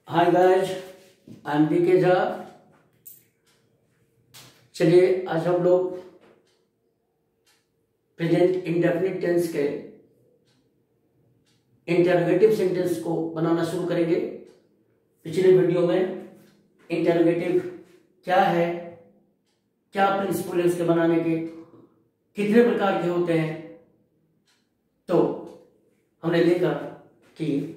Hi guys, I am पीके झा। चलिए आज हम लोग प्रेजेंट इंडेफिनिट टेंस के इंटरोगेटिव सेंटेंस को बनाना शुरू करेंगे। पिछले वीडियो में इंटरोगेटिव क्या है, क्या प्रिंसिपल है उसके बनाने के, कितने प्रकार के होते हैं, तो हमने देखा कि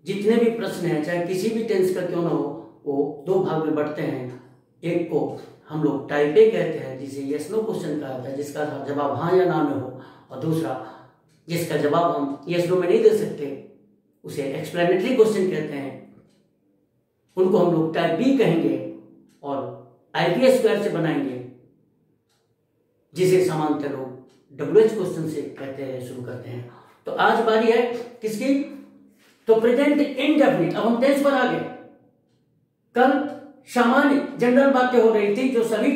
जितने भी प्रश्न हैं चाहे किसी भी टेंस का क्यों ना हो, वो दो भाग में बढ़ते हैं। एक को हम लोग टाइप ए कहते हैं, जिसे यस नो क्वेश्चन कहा जाता है, जिसका जवाब हाँ या ना में हो, और दूसरा जिसका जवाब हम यस नो में नहीं दे सकते, उसे एक्सप्लेनेटरी क्वेश्चन कहते हैं। उनको हम लोग टाइप बी कहेंगे और आईपीएस स्क्वायर से बनाएंगे, जिसे सामान्यतः लोग डब्ल्यूएच क्वेश्चन से कहते हैं, शुरू करते हैं। तो आज बारी है किसकी? तो प्रेजेंट इंडेफिनिट। अब हम टेंस पर आ गए। कल सामान्य जनरल बातें हो रही थी जो सभी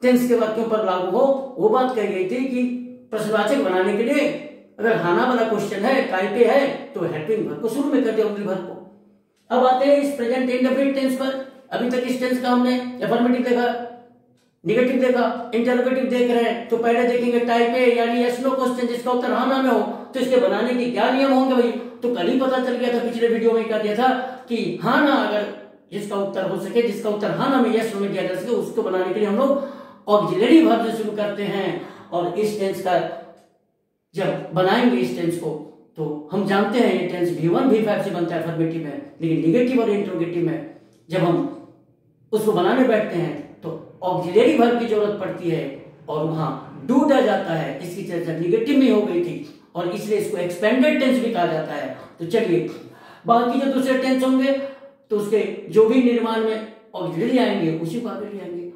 टेंस के वाक्यों पर लागू हो। वो बात कही गई थी कि प्रश्नवाचक बनाने के लिए अगर हाना वाला क्वेश्चन है, टाइप ए है, तो हेल्पिंग वर्ब को शुरू में कर दिया, ऑक्सिलरी वर्ब को। अब आते हैं इस प्रेजेंट इंडेफिनिट टेंस पर। अभी तक इस टेंस का हमने अफर्मेटिव देखा, निगेटिव देखा, इंटरोगेटिव देख रहे हैं। तो पहले देखेंगे टाइप ए यानी यस नो क्वेश्चन जिसका उत्तर हाँ ना में हो, तो इसके बनाने के क्या नियम होंगे भाई? तो कल ही पता चल गया था, पिछले वीडियो में कह दिया था कि हाँ ना अगर जिसका उत्तर हो सके, जिसका उत्तर हाँ ना में यस नो में दिया जा सके, उसको बनाने के लिए हम लोग ऑक्सिलरी वर्ब से शुरू करते हैं। और इस टेंस का जब बनाएंगे इस टेंस को, तो हम जानते हैं ये टेंस V1 V5 से बनता है अफर्मेटिव में, लेकिन निगेटिव और इंटरोगेटिव में जब हम उसको बनाने बैठते हैं तो ऑक्सिलरी वर्ब की जरूरत पड़ती है, और वहां डू डज जाता है। इसकी चर्चा निगेटिव में हो गई थी और इसलिए इसको एक्सपेंडेड टेंस भी कहा जाता है। तो चलिए बाकी जो दूसरे टेंस होंगे तो उसके जो भी निर्माण में ऑक्सिलरी आएंगे उसी को आगे ले आएंगे।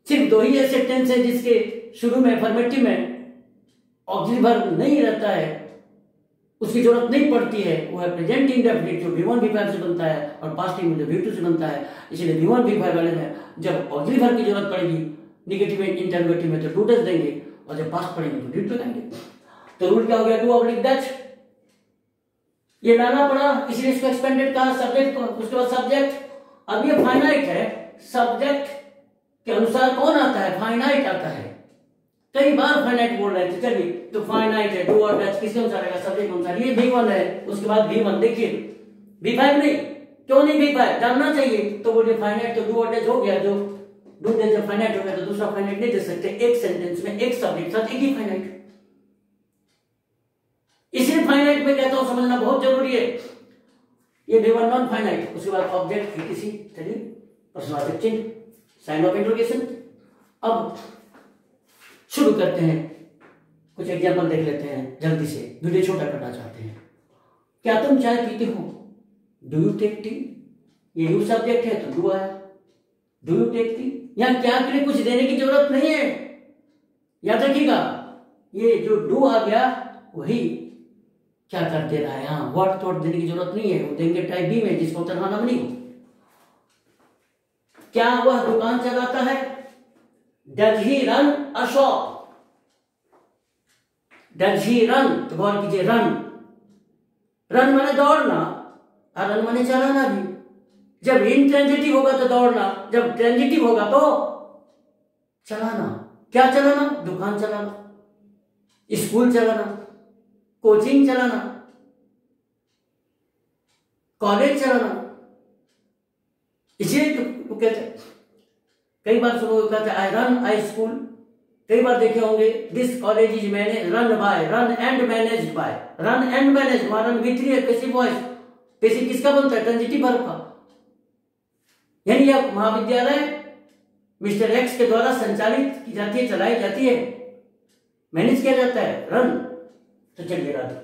सिर्फ दो ही ऐसे टेंस है जिसके शुरू में अफर्मेटिव में ऑक्सिलरी वर्ब नहीं रहता है, उसकी जरूरत नहीं पड़ती है। वो है प्रेजेंट इंडेफिनिट जो V1 V5 से बनता है और पास्ट टाइम में जो V2 से बनता है। इसलिए V1 V5 वाले में जब ऑक्सिलरी वर्ब की जरूरत पड़ेगी निगेटिव में इंटरोगेटिव में, तो डू डज देंगे, और जब पास्ट पढ़ेंगे तो डिड लगाएंगे। तो रूल क्या हो गया? Do oblique does. ये लाना पड़ा, इसलिए इसको एक्सपेंडेड कहा। सब्जेक्ट को, उसके बाद सब्जेक्ट। अब ये फाइनाइट है, सब्जेक्ट के अनुसार कौन आता है? फाइनाइट आता है। कई बार फाइनाइट बोल रहे थे, चलिए तो फाइनाइट है, डू और डज किसके अनुसार आएगा? सब्जेक्ट अनुसार। ये V1 है, उसके बाद V1 देखिए, V5 नहीं। क्यों नहीं V5? जानना चाहिए। तो बोलिए फाइनाइट तो डू और डज हो गया, जो डू डज जब फाइनाइट हो गया तो दूसरा फाइनाइट नहीं दे सकते। एक सेंटेंस में एक सब्जेक्ट साथ एक ही फाइनाइट। इसलिए फाइनाइट में कहता हूं समझना बहुत जरूरी है। ये V1 नॉन फाइनाइट, उसके बाद ऑब्जेक्ट किसी चलिए प्रश्नवाचक चिन्ह, साइन ऑफ इंटरोगेशन। अब शुरू करते हैं, कुछ एग्जाम्पल देख लेते हैं जल्दी से, वीडियो छोटा करना चाहते हैं। क्या तुम चाय पीते हो? Do you take tea? ये यू सब्जेक्ट है तो डू आया, डू यू टेक टी। यहां क्या के लिए कुछ देने की जरूरत नहीं है, याद रखिएगा। ये जो डू आ गया वही क्या कर दे रहा है, यहां व्हाट थॉट देने की जरूरत नहीं है, वो देंगे टाइप बी में जिसका उत्तर हाँ ना नहीं हो। क्या वह दुकान चलाता है? Does he run a shop? Does he run, तो गौर कीजिए, रन, रन माने दौड़ना और रन माने चलाना भी। जब इंट्रांजिटिव होगा तो दौड़ना, जब ट्रांजिटिव होगा तो चलाना। क्या चलाना? दुकान चलाना, स्कूल चलाना, कोचिंग चलाना, कॉलेज चलाना। इसलिए तो कहते हैं, कई बार सुनो कहते हैं आई रन आई स्कूल। कई बार देखे होंगे this college is manage run by, run and managed by, run and manage, run with है पैसिव वॉइस। पैसिव किसका बनता है? ट्रांजिटिव वर्ब का। यानी यह महाविद्यालय मिस्टर एक्स के द्वारा संचालित की जाती है, चलाई जाती है, मैनेज किया जाता है, रन। तो चलिए रन।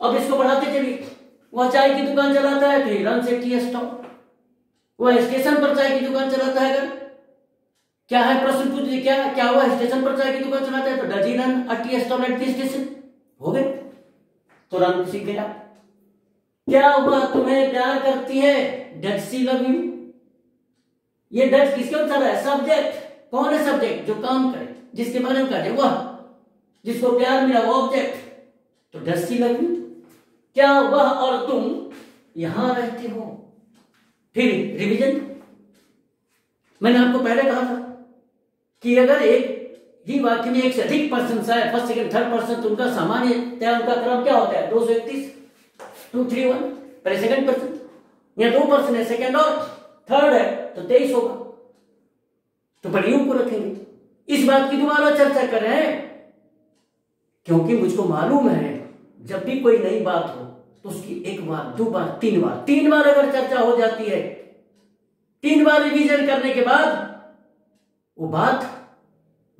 अब इसको बढ़ाते चलिए, वह चाय की दुकान चलाता है तो रन से टी स्टॉप। वह स्टेशन पर चाय की दुकान चलाता है, अगर क्या है प्रश्न पूछ लीजिए, क्या हुआ? स्टेशन पर चाय की दुकान चलाता है तो does he run a tea stall at the station? हो गए, तो रन सीख गया। क्या हुआ? तुम्हें प्यार करती है? Does she love you? ये डज किसके अनुसार है? सब्जेक्ट। कौन है सब्जेक्ट? जो काम करे, जिसके बारे में करे, वह जिसको प्यार मिला वो ऑब्जेक्ट। तो डज सी लव यू? क्या वह और तुम यहां रहते हो। फिर रिवीजन, मैंने आपको पहले कहा था कि अगर एक ही वाक्य में एक से अधिक पर्सन है, फर्स्ट सेकंड थर्ड पर्सन, तो उनका सामान्य उनका क्रम क्या होता है? 231, 2 3 1, पहले सेकंड पर्सन। या 2 पर्सन है, सेकंड और थर्ड है, तो 23 होगा। तो पहले यू को रखेंगे। इस बात की दोबारा चर्चा कर रहे हैं क्योंकि मुझको मालूम है जब भी कोई नई बात हो तो उसकी 1 बार 2 बार 3 बार अगर चर्चा हो जाती है, 3 बार रिवीजन करने के बाद वो बात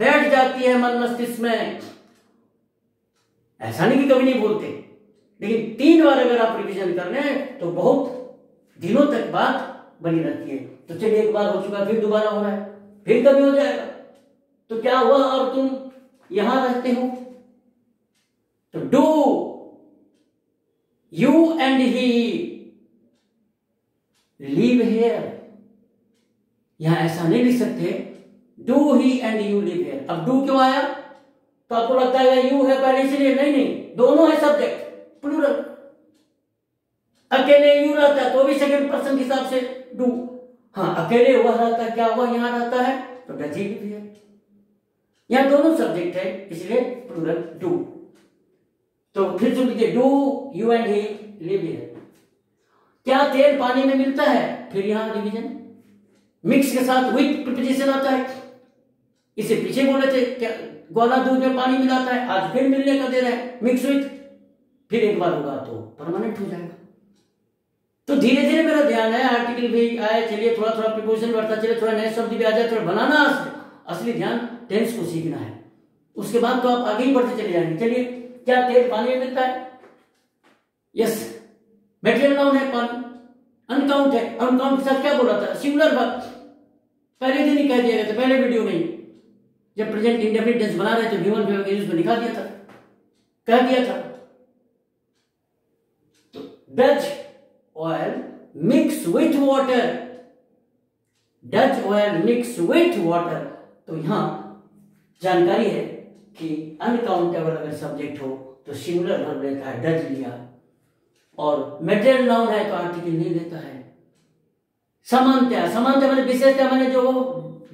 बैठ जाती है मन मस्तिष्क में। ऐसा नहीं कि कभी नहीं बोलते, लेकिन 3 बार अगर आप रिवीजन कर लें तो बहुत दिनों तक बात बनी रहती है। तो चलिए, 1 बार हो चुका, फिर दोबारा हो रहा है, फिर कभी हो जाएगा। तो क्या हुआ? और तुम यहां रहते हो, तो do you and he live here. यहां ऐसा नहीं लिख सकते do he and you live here. अब डू क्यों आया? तो आपको लगता है यू है पहले इसलिए? नहीं, दोनों है सब्जेक्ट, प्लूरल। अकेले यू रहता है तो भी सेकंड पर्सन के हिसाब से डू। हाँ, अकेले वह रहता है, क्या वह यहां रहता है, तो डज ही लिव हियर। यहां दोनों सब्जेक्ट है इसलिए प्लूरल डू। तो फिर सुन लीजिए, do you and he live here. क्या तेल पानी में मिलता है? फिर यहां रिवीजन, मिक्स के साथ विथ प्रीपोजिशन आता है। इसे पीछे बोले थे, क्या ग्वाला दूध में पानी मिलाता है, आज फिर मिलने का दे रहे हैं, मिक्स विथ। फिर 1 बार होगा तो परमानेंट हो जाएगा। तो धीरे धीरे मेरा ध्यान है, आर्टिकल भी आए, चलिए थोड़ा थोड़ा प्रीपोजिशन बढ़ता चले, थोड़ा नए शब्द भी आ जाए, थोड़ा बनाना असली ध्यान टेंस को सीखना है। उसके बाद तो आप आगे ही बढ़ते चले जाएंगे। चलिए, क्या तेल पानी में मिलता है? यस, मेटेरियल नाउन है पानी। अनकाउंट है, अनकाउंट के साथ क्या बोला था? Singular verb. पहले दिन ही कह दिया गया था, पहले वीडियो में ही, जब प्रेजेंट इंडेफिनिट टेंस बना रहे थे, V1 V1 में दिखा दिया था, कह दिया था। तो does oil mix with water, does oil mix with water. तो यहां जानकारी है कि अनकाउंटेबल अगर सब्जेक्ट हो तो सिंगुलर वर्ब लेता है, डज लिया, और मेटेरियल नाउन है तो आर्टिकल नहीं लेता है। समानता, समानता मैंने विशेषता, मैंने जो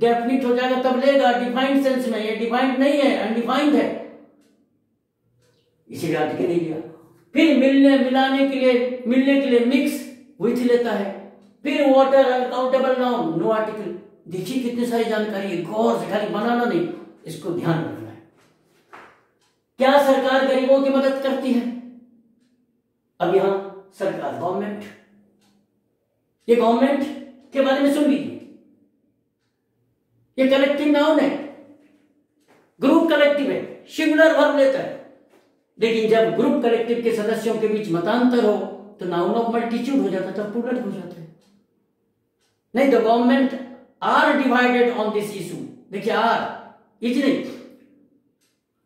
डेफिनिट हो जाएगा तब लेगा, डिफाइंड सेंस में। ये डिफाइंड नहीं है, अनडिफाइंड है, इसीलिए आर्टिकल नहीं लिया। फिर मिलने मिलाने के लिए, मिलने के लिए मिक्स विथ लेता है। फिर water, uncountable noun, no article. देखिए कितनी सारी जानकारी है, गौर से, खाली बनाना नहीं, इसको ध्यान रखना है। क्या सरकार गरीबों की मदद करती है? अब यहां सरकार, गवर्नमेंट, ये गवर्नमेंट के बारे में सुन लीजिए। ये कलेक्टिव नाउन है, ग्रुप कलेक्टिव है, सिंगुलर वर्ब लेता है। लेकिन जब ग्रुप कलेक्टिव के सदस्यों के बीच मतांतर हो तो नाउन ऑफ मल्टीट्यूड हो जाता, तब प्लूरल हो जाता है। नहीं, the government are divided on this issue. देखिए, आर इज नहीं,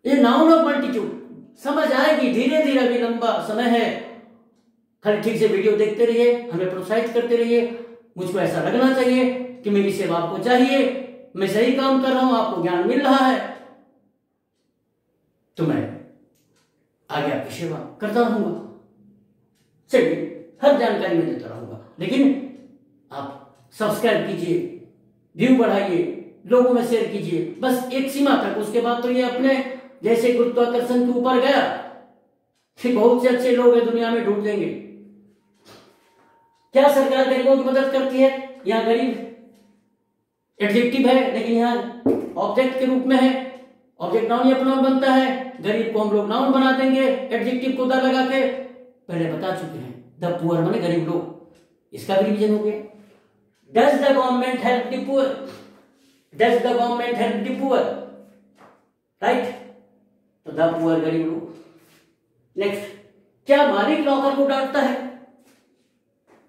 ये नाउन ऑफ मल्टीट्यूड। समझ आएगी धीरे धीरे, अभी लंबा समय है। खाली ठीक से वीडियो देखते रहिए, हमें प्रोत्साहित करते रहिए। मुझको ऐसा लगना चाहिए कि मेरी सेवा आपको चाहिए, मैं सही काम कर रहा हूं, आपको ज्ञान मिल रहा है, तो मैं आगे आपकी सेवा करता रहूंगा। चलिए, हर जानकारी में देता रहूंगा, लेकिन आप सब्सक्राइब कीजिए, व्यू बढ़ाइए, लोगों में शेयर कीजिए, बस एक सीमा तक। उसके बाद तो ये अपने जैसे गुरुत्वाकर्षण के ऊपर गया, फिर बहुत से अच्छे लोग हैं दुनिया में ढूंढ देंगे। क्या सरकार गरीबों की मदद करती है? यहां गरीब एडजेक्टिव है, लेकिन यहां ऑब्जेक्ट के रूप में है। ऑब्जेक्ट नाउन या प्रोनाउन बनता है, गरीब को हम लोग नाउन बना देंगे एडजेक्टिव को द लगा के, पहले बता चुके हैं। द पुअर माने गरीब लोग, इसका भी रिवीजन हो गया। Does the government help the poor? Does the government help the poor? Right, तो द पुअर गरीब लोग। नेक्स्ट, क्या मालिक नौकर को डांटता है?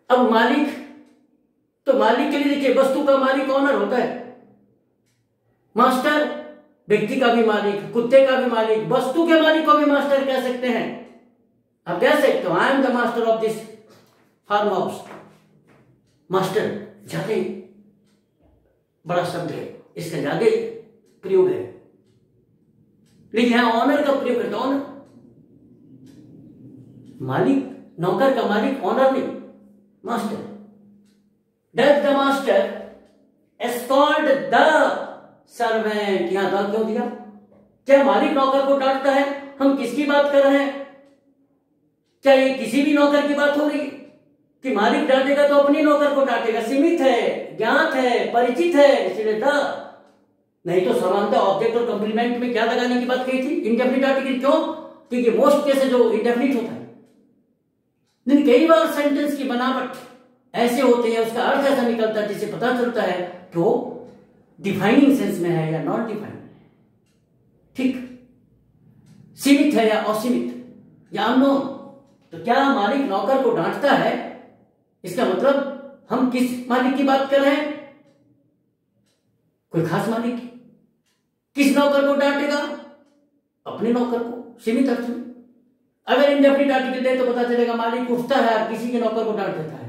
अब मालिक, तो मालिक के लिए देखिए, वस्तु का मालिक ऑनर होता है, मास्टर व्यक्ति का भी मालिक, कुत्ते का भी मालिक, वस्तु के मालिक को भी मास्टर कह सकते हैं। अब कह सकते हो I am the master of this farm house. Master ज्यादा बड़ा शब्द है, इसका ज्यादा प्रयोग है, लेकिन यहां ऑनर का प्रयोग करता, ऑनर। मालिक, नौकर का मालिक ऑनर नहीं, master. Does the master escort the servant, यहां द क्यों दिया? क्या मालिक नौकर को डांटता है? हम किसकी बात कर रहे हैं? क्या ये किसी भी नौकर की बात हो रही है कि मालिक डांटेगा तो अपनी नौकर को डांटेगा? सीमित है, ज्ञात है, परिचित है, इसलिए द। नहीं तो सामान्यतः ऑब्जेक्ट और कंप्लीमेंट में क्या लगाने की बात कही थी? Indefinite article. क्यों? क्योंकि मोस्ट केसेस जो इंडेफिनिट होता है, लेकिन कई बार सेंटेंस की बनावट ऐसे होते हैं, उसका अर्थ ऐसा निकलता है जिससे पता चलता है कि वो डिफाइनिंग सेंस में है या नॉन डिफाइनिंग। ठीक, सीमित है या असीमित या अननोन। तो क्या मालिक नौकर को डांटता है? इसका मतलब हम किस मालिक की बात कर रहे हैं? कोई खास मालिक की। किस नौकर को डांटेगा? अपने नौकर को, सीमित अर्थ में। अगर इंडेफिनिट आर्टिकल दे तो पता चलेगा मालिक उठता है और किसी के नौकर को डांट देता है,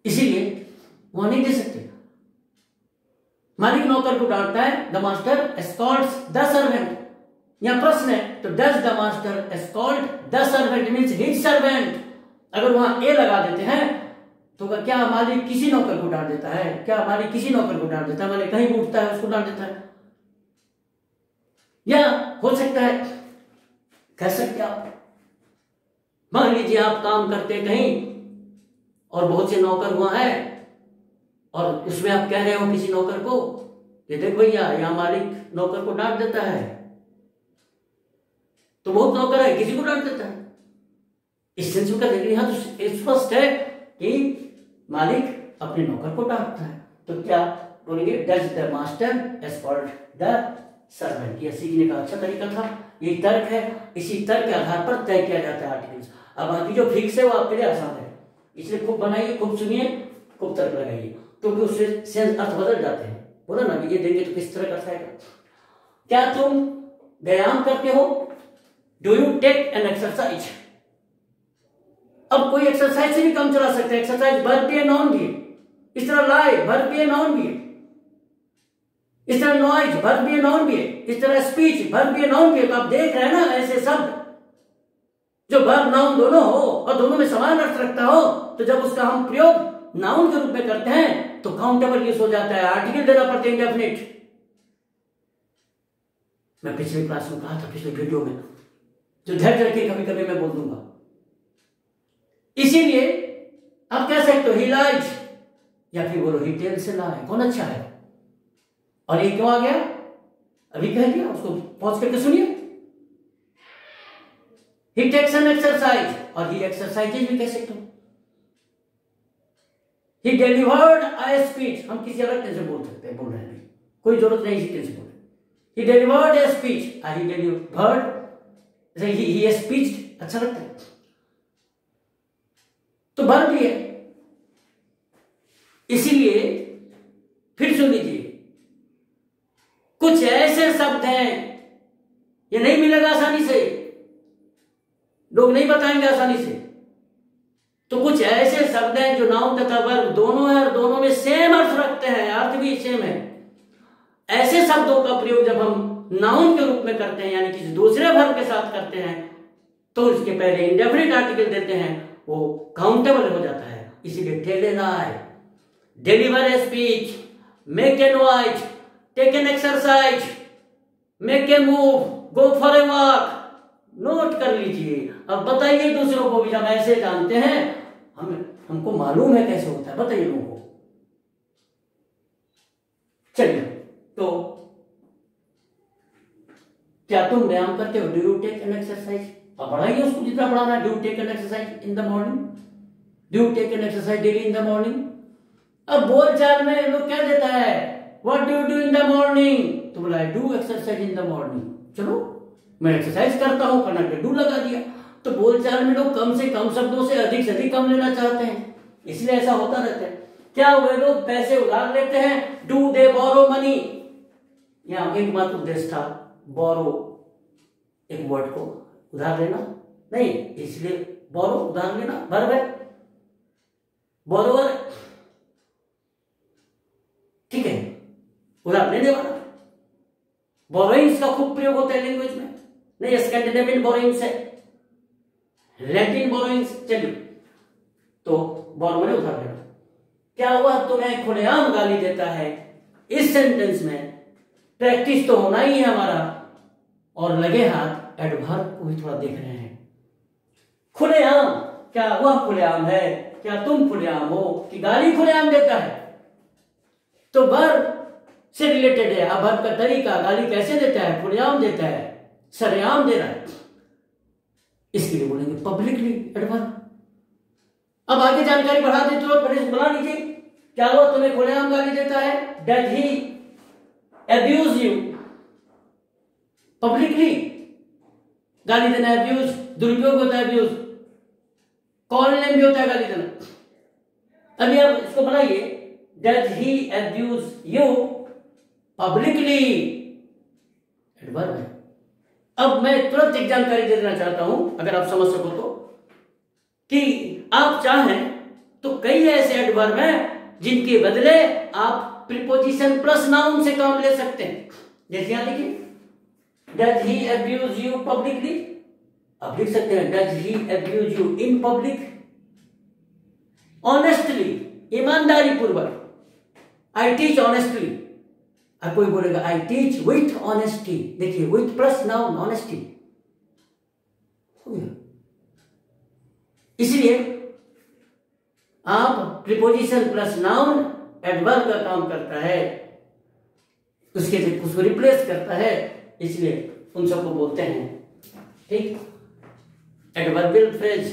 इसीलिए वह नहीं दे सकते। मालिक नौकर को डांटता है, the master Escorts the servant. यहां प्रश्न है, तो does the master escort the servant means his servant. अगर वहां ए लगा देते हैं तो क्या मालिक किसी नौकर को डांट देता है? क्या मालिक किसी नौकर को डांट देता है? मालिक कहीं उठता है उसको डांट देता है? या हो सकता है, कह सकते आप, मान लीजिए आप काम करते कहीं और बहुत से नौकर हुआ है और उसमें आप कह रहे हो किसी नौकर को, ये देख भैया यहां मालिक नौकर को डांट देता है। तो बहुत नौकर है, किसी को डांट देता है, इस सेंस में कहते हैं। यहां तो स्पष्ट है कि मालिक अपने नौकर को डांटता है। तो क्या बोलेंगे? Does the master escort the servant. यह सीखने का अच्छा तरीका था, ये तर्क है, इसी तर्क के आधार पर तय किया जाता है आर्टिकल्स। अब बाकी जो फिक्स है वो आपके लिए आसान है, इसलिए खूब बनाइए, खूब सुनिए, खूब तर्क लगाइए, क्योंकि उससे सेंस अर्थ बदल जाते हैं। बोला ना ये देंगे तो किस तरह का आएगा। क्या तुम व्यायाम करते हो? Do you take an exercise. अब कोई एक्सरसाइज से भी काम चला सकते हैं। एक्सरसाइज वर्ब भी है, नाउन भी है। इस तरह लाई वर्ब भी है, नाउन भी है। इस तरह नॉइज वर्ब भी है, नाउन भी है। इस तरह स्पीच वर्ब भी है, नाउन भी है। तो आप देख रहे हैं ना, ऐसे शब्द जो वर्ब नाउन दोनों हो और दोनों में समान अर्थ रखता हो, तो जब उसका हम प्रयोग नाउन के रूप में करते हैं तो काउंटेबल यूज हो जाता है, आर्टिकल देना पड़ता है इंडेफिनिट। मैं पिछले क्लास में कहा था, पिछले वीडियो में, जो धैर्य रखिए कभी कभी मैं बोल दूंगा। इसीलिए आप कह सकते हो ही लाइज, या फिर बोलो ही टेल्स अ लाई। कौन अच्छा है? और ये क्यों आ गया? अभी कह दिया, उसको पॉज करके सुनिए। ही टेक्स एन एक्सरसाइज, और ही एक्सरसाइजेज भी कह सकते हो। ही डिलीवर्ड अ स्पीच, हम किसी अलग टेंस से बोल सकते हैं, बोल रहे हैं, कोई जरूरत नहीं इसी टेंस से बोलने। He delivered a speech, he delivered, he speech अच्छा लगता है तो वर्ब भी है। इसीलिए फिर सुन लीजिए, कुछ ऐसे शब्द हैं ये नहीं मिलेगा आसानी से, लोग नहीं बताएंगे आसानी से। तो कुछ ऐसे शब्द हैं जो नाउन तथा वर्ब दोनों है और दोनों में सेम अर्थ रखते हैं, अर्थ भी सेम है। ऐसे शब्दों का प्रयोग जब हम नाउन के रूप में करते हैं, यानी किसी दूसरे वर्ब के साथ करते हैं, तो उसके पहले इंडेफिनिट आर्टिकल देते हैं, वो काउंटेबल हो जाता है। इसीलिए tell a lie, deliver a speech, make a noise, take an exercise, make a move, go for a walk. Note कर लीजिए। अब बताइए दूसरों को भी, जब ऐसे जानते हैं, हमको मालूम है कैसे होता है, बताइए लोगों को। चलिए, तो क्या तुम व्यायाम करते हो? Do you take an exercise? अब बढ़ाइए उसको जितना बढ़ाना है। Do you take an exercise in the morning? Do you take an exercise daily in the morning? अब बोलचाल में लोग क्या देता है, what do you do in the morning? तो बोला do exercise in the morning. चलो मैं एक्सरसाइज करता हूं, करना के डू लगा दिया। तो बोलचाल में लोग कम से कम शब्दों से अधिक कम लेना चाहते हैं, इसलिए ऐसा होता रहता है। क्या हुए, लोग पैसे उधार लेते हैं, डू दे बोरो मनी। यहां एकमात्र उद्देश्य था बोरो, एक वर्ड को उधार लेना नहीं, इसलिए बोरो उधार लेना, वर्ब है बोरोवर, ठीक है, उधार लेने वाला। बोरोइंग्स का खूब प्रयोग होता है लैंग्वेज में, नहीं स्कैंडिनेवियन बोरोइंग्स है, लैटिन बोरोइंग्स। चलिए तो बोरो मैंने उधार लेना। क्या हुआ, तुम्हें खुलेआम गाली देता है, इस सेंटेंस में प्रैक्टिस तो होना ही है हमारा, और लगे हाथ एडवर्ब को भी थोड़ा देख रहे हैं। खुलेआम, क्या वह खुलेआम है, क्या तुम खुलेआम हो, कि गाली खुलेआम देता है, तो वर्ब से रिलेटेड है। अब वर्ब का तरीका, गाली कैसे देता है, खुलेआम देता है, सरेआम दे रहा है, इसके लिए बोलेंगे पब्लिकली एडवर्ब। अब आगे जानकारी बढ़ा देते हो, पहले बना लीजिए। क्या हुआ, तुम्हें खुलेआम गाली देता है, does he abuse you, publicly गाली देना, अब्यूज दुरुपयोग होता है, अब्यूज कॉल नेम भी होता है गाली देना। अभी आप इसको बनाइए, does he abuse you publicly, adverb है। अब मैं तुरंत एक जानकारी दे देना चाहता हूं, अगर आप समझ सको तो, कि आप चाहें तो कई ऐसे एडवर्ब हैं जिनके बदले आप प्रीपोजिशन प्लस नाउन से काम ले सकते हैं। जैसे यहां देखिए, does he abuse you publicly, आप लिख सकते हैं does he abuse you in public, honestly, ईमानदारी पूर्वक, आई टीच ऑनेस्टली। अब कोई बोलेगा आई टीच विथ ऑनेस्टी, देखिए विथ प्लस नाउन ऑनेस्टी, इसलिए आप प्रीपोजिशन प्लस नाउन एडवर्ब का काम करता है, उसको रिप्लेस करता है, इसलिए उन सबको बोलते हैं, ठीक, adverbial phrase,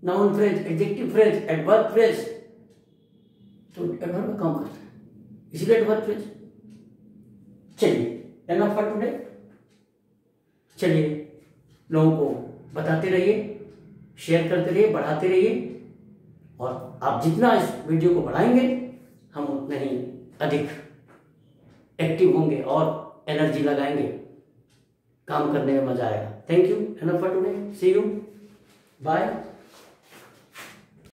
noun phrase, adjective phrase, adverb phrase, तो एडवर्ब का काम करता है, इसलिए एडवर्ब फ्रेज। चलिए, एनफ फॉर टुडे। चलिए, लोगों को बताते रहिए, शेयर करते रहिए, बढ़ाते रहिए, और आप जितना इस वीडियो को बढ़ाएंगे हम उतने ही अधिक एक्टिव होंगे और एनर्जी लगाएंगे, काम करने में मजा आएगा। Thank you, enough for today, see you, bye.